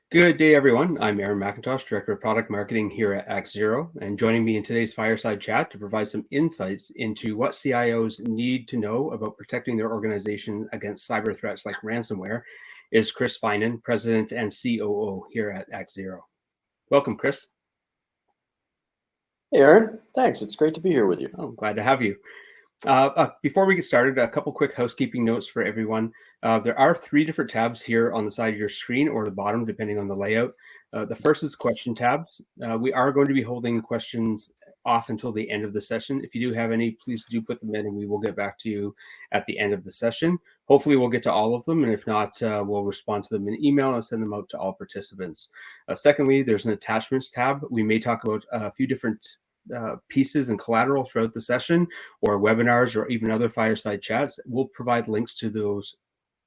Good day, everyone. I'm Aaron McIntosh, Director of Product Marketing here at ActZero, and joining me in today's fireside chat to provide some insights into what CIOs need to know about protecting their organization against cyber threats like ransomware is Chris Finan, President and COO here at ActZero. Welcome, Chris. Hey, Aaron. Thanks. It's great to be here with you. Oh, glad to have you. Before we get started, a couple quick housekeeping notes for everyone. There are 3 different tabs here on the side of your screen or the bottom, depending on the layout. The first is question tabs. We are going to be holding questions off until the end of the session. If you do have any, please do put them in and we will get back to you at the end of the session. Hopefully we'll get to all of them, and if not, we'll respond to them in email and send them out to all participants. Secondly, there's an attachments tab. We may talk about a few different pieces and collateral throughout the session, or webinars, or even other fireside chats. We'll provide links to those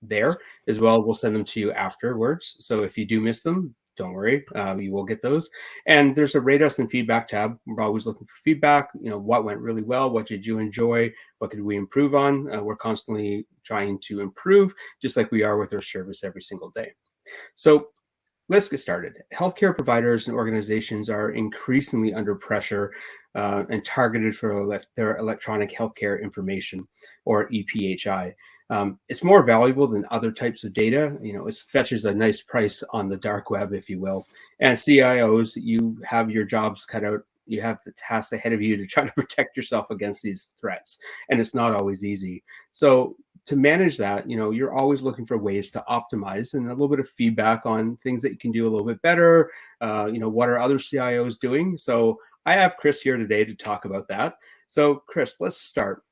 there as well. We'll send them to you afterwards. So if you do miss them, don't worry, you will get those. And there's a rate us and feedback tab. We're always looking for feedback. What went really well? What did you enjoy? What could we improve on? We're constantly trying to improve, just like we are with our service every single day. So let's get started. Healthcare providers and organizations are increasingly under pressure and targeted for their electronic healthcare information, or EPHI. It's more valuable than other types of data. It fetches a nice price on the dark web, if you will. And CIOs, you have your jobs cut out. You have the task ahead of you to try to protect yourself against these threats. And it's not always easy. So to manage that, you're always looking for ways to optimize and a little bit of feedback on things that you can do a little bit better. What are other CIOs doing? So I have Chris here today to talk about that. So Chris, let's start.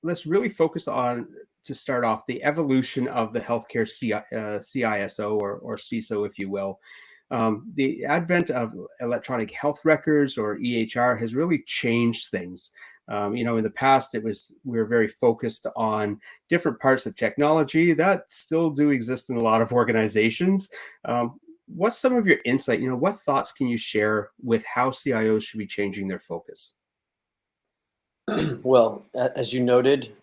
Let's really focus on, to start off, the evolution of the healthcare CISO or CISO, if you will. The advent of electronic health records, or EHR, has really changed things. In the past, we were very focused on different parts of technology that still do exist in a lot of organizations. What's some of your insight? What thoughts can you share with how CIOs should be changing their focus? Well, as you noted,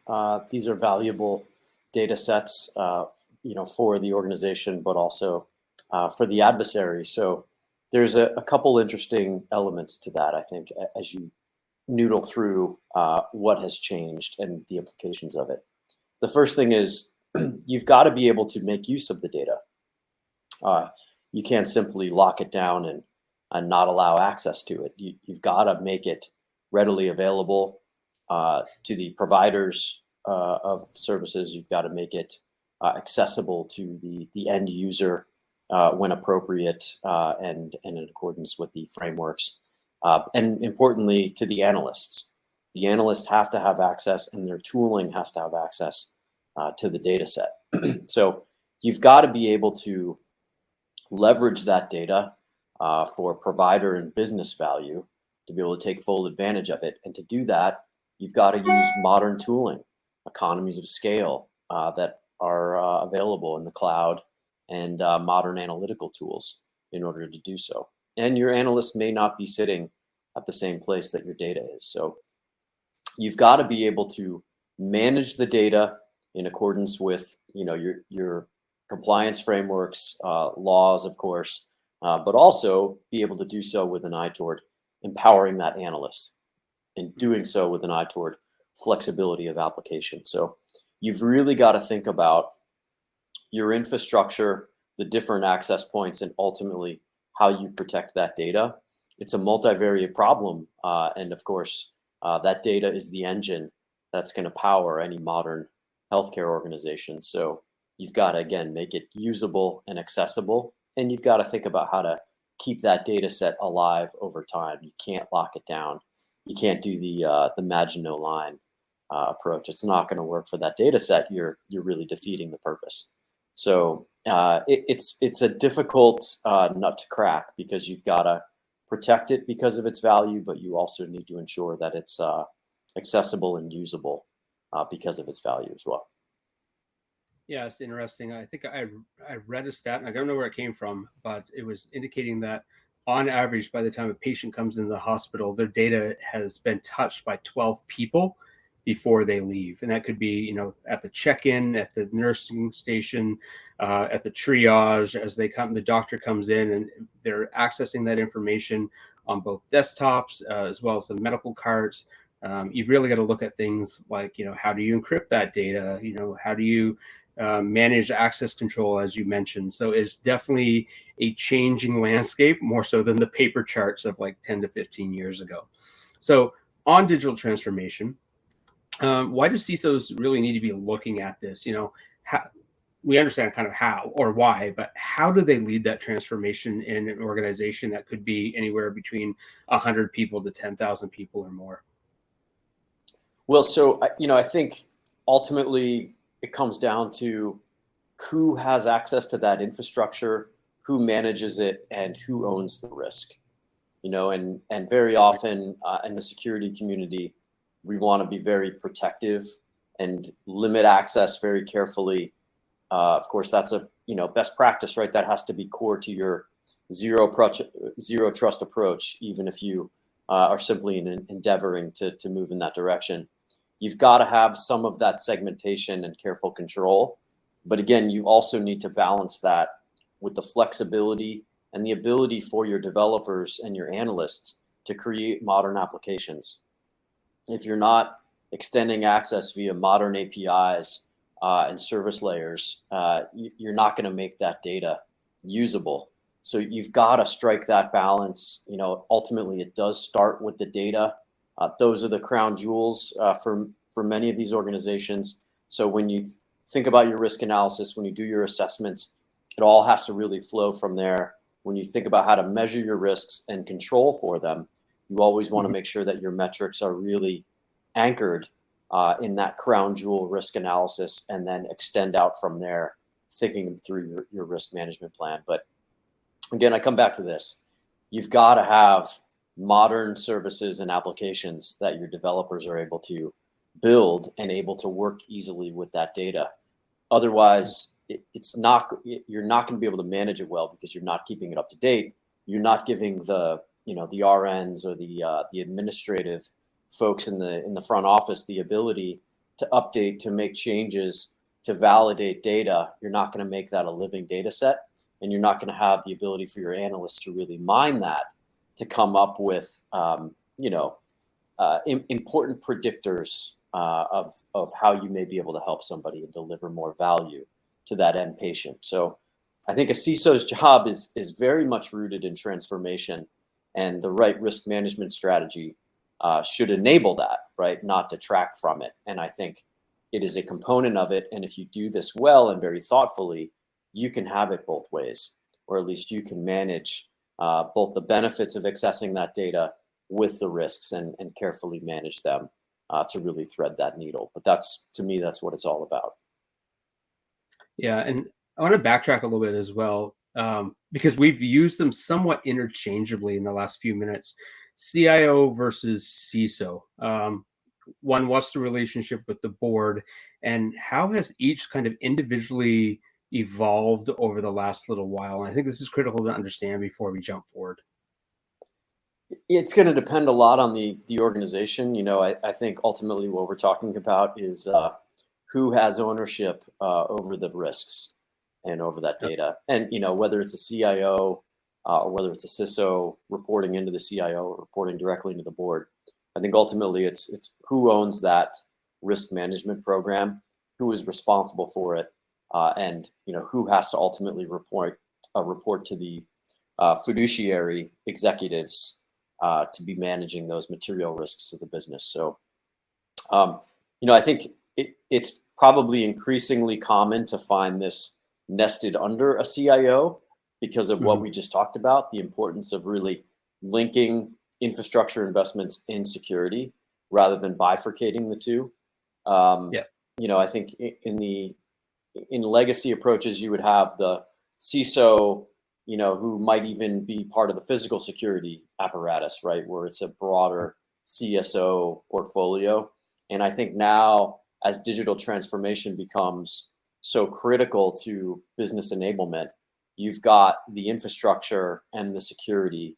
these are valuable data sets, for the organization, but also for the adversary. So there's a couple interesting elements to that, I think, as you noodle through what has changed and the implications of it. The first thing is you've got to be able to make use of the data. You can't simply lock it down and not allow access to it. You've got to make it readily available to the providers of services. You've got to make it accessible to the end user when appropriate and in accordance with the frameworks. And importantly, to the analysts. The analysts have to have access, and their tooling has to have access to the data set. So you've got to be able to leverage that data for provider and business value, to be able to take full advantage of it. And to do that, you've got to use modern tooling, economies of scale that are available in the cloud, and modern analytical tools in order to do so. And your analysts may not be sitting at the same place that your data is. So you've got to be able to manage the data in accordance with your compliance frameworks, laws, of course, but also be able to do so with an eye toward empowering that analyst, and doing so with an eye toward flexibility of application. So you've really got to think about your infrastructure, the different access points, and ultimately how you protect that data. It's a multivariate problem. And of course, that data is the engine that's going to power any modern healthcare organization. So you've got to, again, make it usable and accessible. And you've got to think about how to keep that data set alive over time. You can't lock it down. You can't do the Maginot Line approach. It's not going to work for that data set. You're really defeating the purpose. So it's a difficult nut to crack, because you've got to protect it because of its value, but you also need to ensure that it's accessible and usable because of its value as well. Yeah, it's interesting. I think I read a stat, and I don't know where it came from, but it was indicating that on average, by the time a patient comes into the hospital, their data has been touched by 12 people before they leave. And that could be, at the check-in, at the nursing station, at the triage as they come. The doctor comes in and they're accessing that information on both desktops as well as the medical carts. You've really got to look at things like, how do you encrypt that data? How do you manage access control, as you mentioned? So it's definitely a changing landscape, more so than the paper charts of like 10 to 15 years ago. So on digital transformation, why do CISOs really need to be looking at this? How, we understand kind of how or why, but how do they lead that transformation in an organization that could be anywhere between 100 people to 10,000 people or more? Well, so, I think ultimately it comes down to who has access to that infrastructure, who manages it, and who owns the risk. And very often in the security community, we want to be very protective and limit access very carefully. Of course, that's a best practice, right? That has to be core to your zero trust approach, even if you are simply endeavoring to move in that direction. You've got to have some of that segmentation and careful control. But again, you also need to balance that with the flexibility and the ability for your developers and your analysts to create modern applications. If you're not extending access via modern APIs and service layers, you're not going to make that data usable. So you've got to strike that balance. Ultimately, it does start with the data. Those are the crown jewels for many of these organizations. So when you think about your risk analysis, when you do your assessments, it all has to really flow from there. When you think about how to measure your risks and control for them, you always want to make sure that your metrics are really anchored in that crown jewel risk analysis, and then extend out from there, thinking through your risk management plan. But again, I come back to this. You've got to have modern services and applications that your developers are able to build and able to work easily with that data. Otherwise, you're not going to be able to manage it well, because you're not keeping it up to date. You're not giving the RNs or the administrative folks in the front office the ability to update, to make changes, to validate data. You're not going to make that a living data set, and you're not going to have the ability for your analysts to really mine that to come up with important predictors of how you may be able to help somebody and deliver more value to that end patient. So I think a CISO's job is very much rooted in transformation, and the right risk management strategy should enable that, right? Not detract from it. And I think it is a component of it. And if you do this well and very thoughtfully, you can have it both ways, or at least you can manage both the benefits of accessing that data with the risks, and carefully manage them to really thread that needle. But to me, that's what it's all about. Yeah, and I want to backtrack a little bit as well, because we've used them somewhat interchangeably in the last few minutes. CIO versus CISO. One, what's the relationship with the board, and how has each kind of individually evolved over the last little while? And I think this is critical to understand before we jump forward. It's going to depend a lot on the organization. I think ultimately what we're talking about is who has ownership over the risks and over that data. And, whether it's a CIO or whether it's a CISO reporting into the CIO or reporting directly into the board, I think ultimately it's who owns that risk management program, who is responsible for it, and, who has to ultimately report to the fiduciary executives to be managing those material risks of the business. So, I think it's probably increasingly common to find this nested under a CIO because of what we just talked about, the importance of really linking infrastructure investments in security rather than bifurcating the two. I think in legacy approaches, you would have the CISO, who might even be part of the physical security apparatus, right, where it's a broader CSO portfolio. And I think now, as digital transformation becomes so critical to business enablement, you've got the infrastructure and the security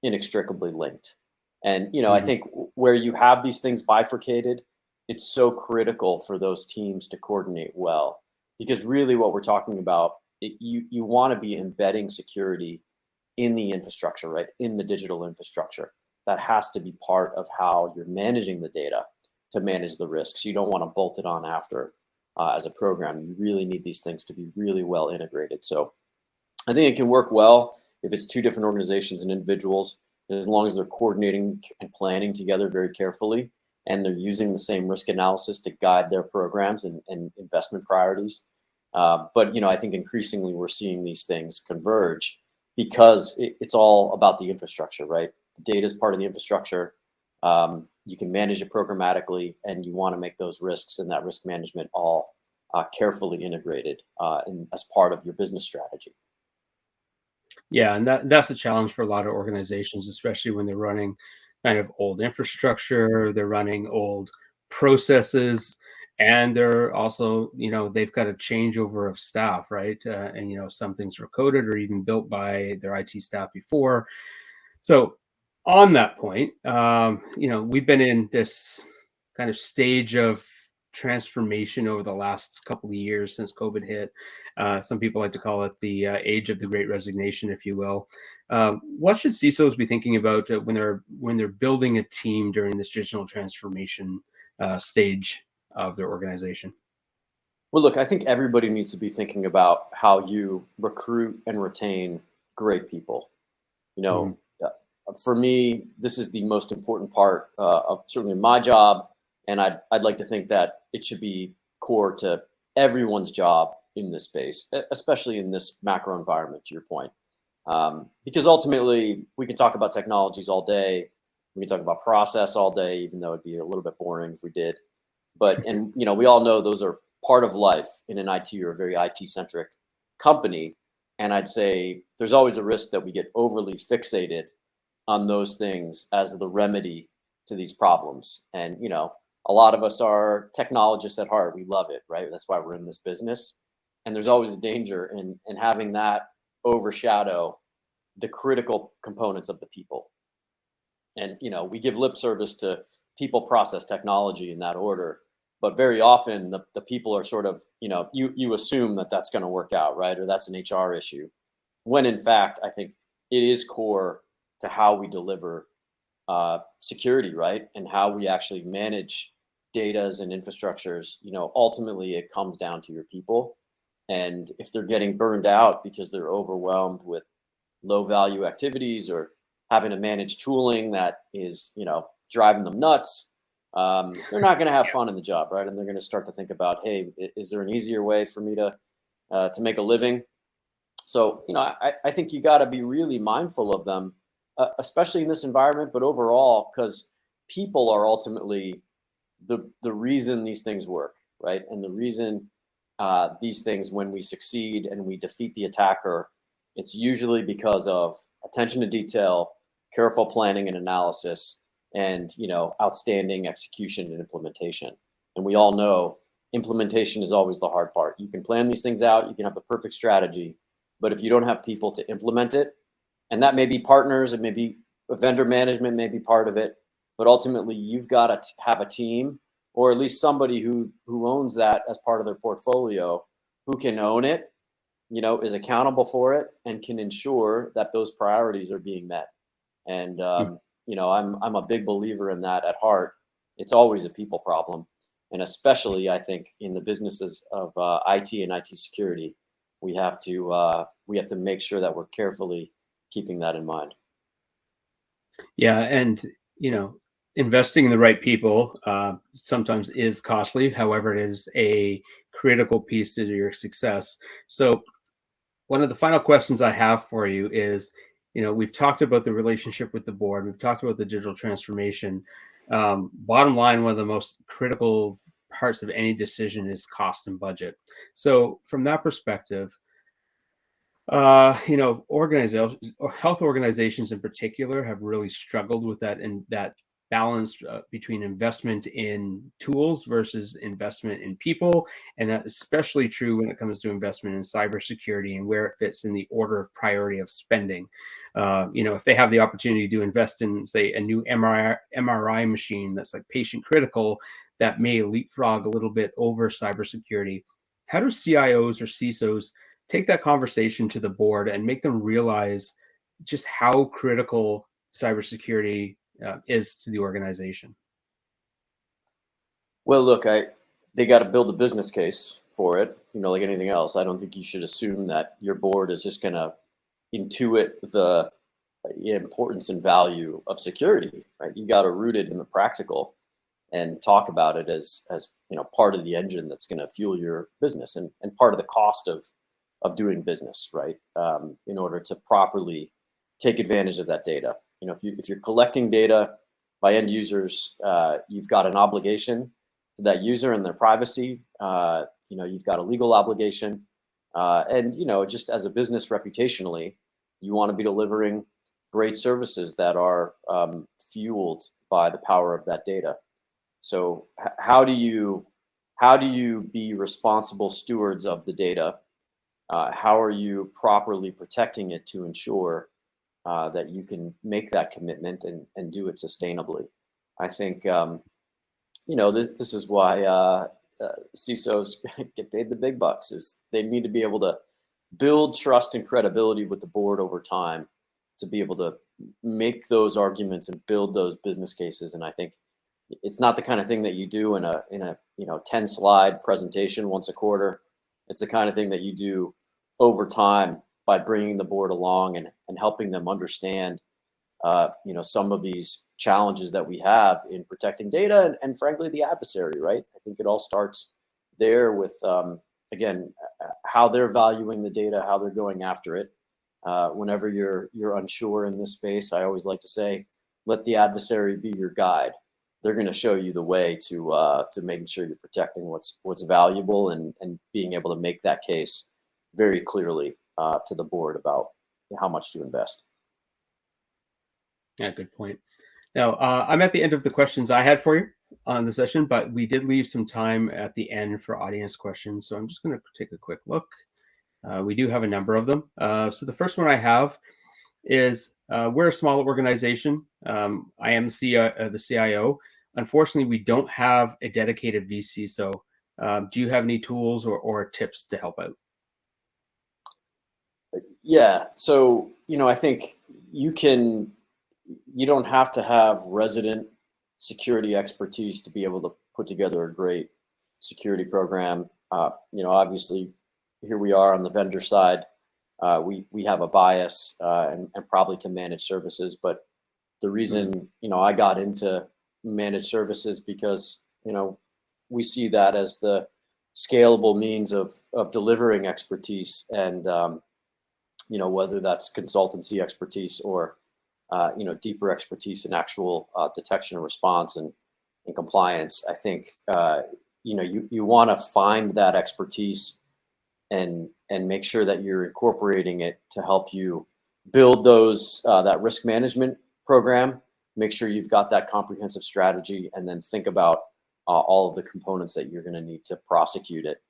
inextricably linked. And, I think where you have these things bifurcated, it's so critical for those teams to coordinate well, because really what we're talking about you want to be embedding security in the infrastructure, right? In the digital infrastructure. That has to be part of how you're managing the data to manage the risks. You don't want to bolt it on after as a program. You really need these things to be really well integrated. So I think it can work well if it's two different organizations and individuals, as long as they're coordinating and planning together very carefully, and they're using the same risk analysis to guide their programs and investment priorities. But I think increasingly we're seeing these things converge because it's all about the infrastructure, right? The data is part of the infrastructure. You can manage it programmatically, and you want to make those risks and that risk management all carefully integrated as part of your business strategy. Yeah, and that's a challenge for a lot of organizations, especially when they're running kind of old infrastructure, they're running old processes, and they're also, they've got a changeover of staff, right? And some things were coded or even built by their IT staff before. So on that point, we've been in this kind of stage of transformation over the last couple of years since COVID hit. Some people like to call it the age of the Great Resignation, if you will. What should CISOs be thinking about when they're building a team during this digital transformation stage of their organization? Well, look, I think everybody needs to be thinking about how you recruit and retain great people. You know, for me, this is the most important part of certainly my job, and I'd like to think that it should be core to everyone's job in this space, especially in this macro environment. To your point, because ultimately we can talk about technologies all day, we can talk about process all day, even though it'd be a little bit boring if we did. But we all know those are part of life in an IT or a very IT centric company. And I'd say there's always a risk that we get overly fixated on those things as the remedy to these problems. And, a lot of us are technologists at heart. We love it, right? That's why we're in this business. And there's always a danger in having that overshadow the critical components of the people. And, we give lip service to people, process, technology in that order. But very often the people are sort of, you assume that that's going to work out, right? Or that's an HR issue. When in fact, I think it is core to how we deliver security, right? And how we actually manage datas and infrastructures. Ultimately it comes down to your people. And if they're getting burned out because they're overwhelmed with low value activities or having to manage tooling that is, driving them nuts, they're not going to have fun in the job, right? And they're going to start to think about, hey, is there an easier way for me to make a living? So, I think you got to be really mindful of them, especially in this environment, but overall, because people are ultimately the reason these things work, right? And the reason these things, when we succeed and we defeat the attacker, it's usually because of attention to detail, careful planning and analysis, and outstanding execution and implementation. And we all know implementation is always the hard part. You can plan these things out, you can have the perfect strategy, but if you don't have people to implement it, and that may be partners, it may be vendor management, may be part of it, but ultimately you've got to have a team, or at least somebody who owns that as part of their portfolio, who can own it, is accountable for it, and can ensure that those priorities are being met. And I'm a big believer in that at heart. It's always a people problem, and especially I think in the businesses of IT and IT security, we have to make sure that we're carefully keeping that in mind. Yeah, and investing in the right people sometimes is costly. However, it is a critical piece to your success. So one of the final questions I have for you is, we've talked about the relationship with the board. We've talked about the digital transformation. Bottom line, one of the most critical parts of any decision is cost and budget. So from that perspective, organizations, health organizations in particular, have really struggled with that, and that balance between investment in tools versus investment in people. And that's especially true when it comes to investment in cybersecurity and where it fits in the order of priority of spending. If they have the opportunity to invest in, say, a new MRI machine that's like patient critical, that may leapfrog a little bit over cybersecurity. How do CIOs or CISOs take that conversation to the board and make them realize just how critical cybersecurity is to the organization? Well, look, they got to build a business case for it. Like anything else, I don't think you should assume that your board is just going to intuit the importance and value of security, right? You got to root it in the practical and talk about it as part of the engine that's going to fuel your business and part of the cost of doing business, right? In order to properly take advantage of that data. If you're collecting data by end users, you've got an obligation to that user and their privacy. You've got a legal obligation, and just as a business reputationally, you want to be delivering great services that are fueled by the power of that data. So how do you be responsible stewards of the data? How are you properly protecting it to ensure that you can make that commitment and do it sustainably? I think this is why CISOs get paid the big bucks. Is they need to be able to build trust and credibility with the board over time to be able to make those arguments and build those business cases. And I think it's not the kind of thing that you do in a 10 slide presentation once a quarter. It's the kind of thing that you do over time by bringing the board along and helping them understand some of these challenges that we have in protecting data and frankly the adversary, right? I think it all starts there with again how they're valuing the data, how they're going after it. Whenever you're unsure in this space, I always like to say, let the adversary be your guide. They're going to show you the way to making sure you're protecting what's valuable and being able to make that case very clearly to the board about how much to invest. Yeah, good point. Now, I'm at the end of the questions I had for you on the session, but we did leave some time at the end for audience questions. So I'm just going to take a quick look. We do have a number of them. So the first one I have is we're a small organization. I am the CIO. Unfortunately, we don't have a dedicated VC. So do you have any tools or tips to help out? Yeah. So, I think you don't have to have resident security expertise to be able to put together a great security program. Obviously, here we are on the vendor side. We have a bias and probably to managed services, but the reason I got into managed services because we see that as the scalable means of delivering expertise and whether that's consultancy expertise or deeper expertise in actual detection and response and compliance. I think you want to find that expertise and make sure that you're incorporating it to help you build that risk management program. Make sure you've got that comprehensive strategy, and then think about all of the components that you're going to need to prosecute it.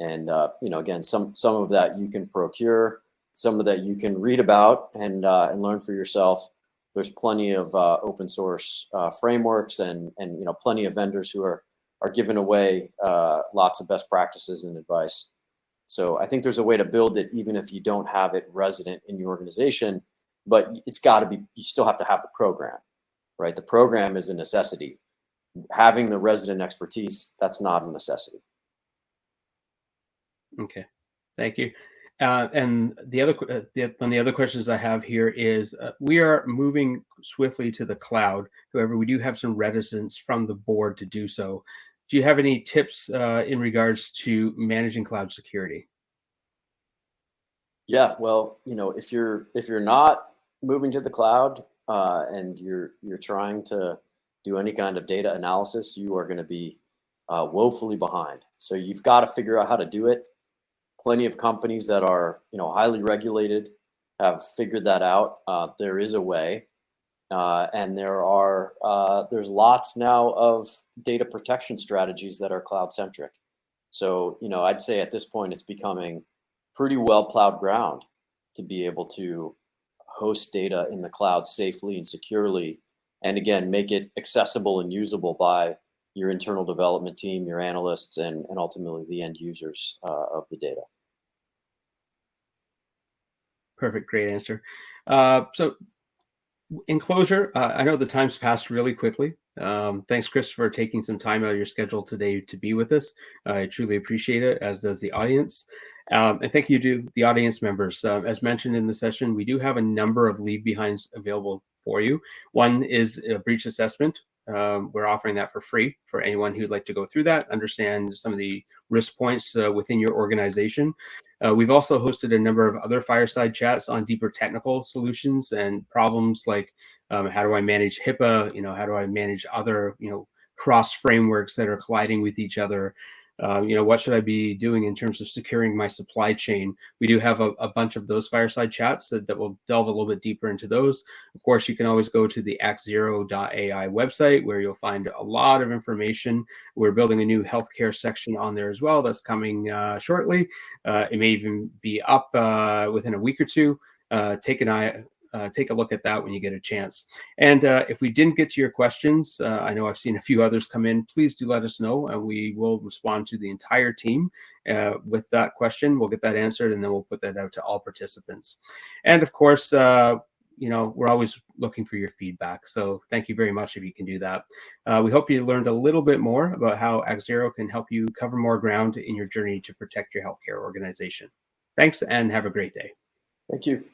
And again, some of that you can procure, some of that you can read about and learn for yourself. There's plenty of open source frameworks and plenty of vendors who are giving away lots of best practices and advice. So I think there's a way to build it even if you don't have it resident in your organization, but it's got to be, you still have to have the program, right? The program is a necessity. Having the resident expertise, that's not a necessity. Okay, thank you. And the other questions I have here is we are moving swiftly to the cloud. However, we do have some reticence from the board to do so. Do you have any tips in regards to managing cloud security? Yeah, well, if you're not moving to the cloud and you're trying to do any kind of data analysis, you are going to be woefully behind. So you've got to figure out how to do it. Plenty of companies that are highly regulated have figured that out. There is a way, and there's lots now of data protection strategies that are cloud centric. So I'd say at this point it's becoming pretty well plowed ground to be able to host data in the cloud safely and securely, and again make it accessible and usable by your internal development team, your analysts, and ultimately the end users of the data. Perfect. Great answer. So in closure, I know the time's passed really quickly. Thanks, Chris, for taking some time out of your schedule today to be with us. I truly appreciate it, as does the audience. And thank you to the audience members. As mentioned in the session, we do have a number of leave behinds available for you. One is a breach assessment. We're offering that for free for anyone who'd like to go through that, understand some of the risk points within your organization. We've also hosted a number of other fireside chats on deeper technical solutions and problems like how do I manage HIPAA? How do I manage other cross frameworks that are colliding with each other? What should I be doing in terms of securing my supply chain? We do have a bunch of those fireside chats that will delve a little bit deeper into those. Of course, you can always go to the ActZero.ai website where you'll find a lot of information. We're building a new healthcare section on there as well that's coming shortly. It may even be up within a week or two. Take a look at that when you get a chance. And if we didn't get to your questions, I know I've seen a few others come in. Please do let us know, and we will respond to the entire team with that question. We'll get that answered, and then we'll put that out to all participants. And of course, we're always looking for your feedback. So thank you very much if you can do that. We hope you learned a little bit more about how ActZero can help you cover more ground in your journey to protect your healthcare organization. Thanks, and have a great day. Thank you.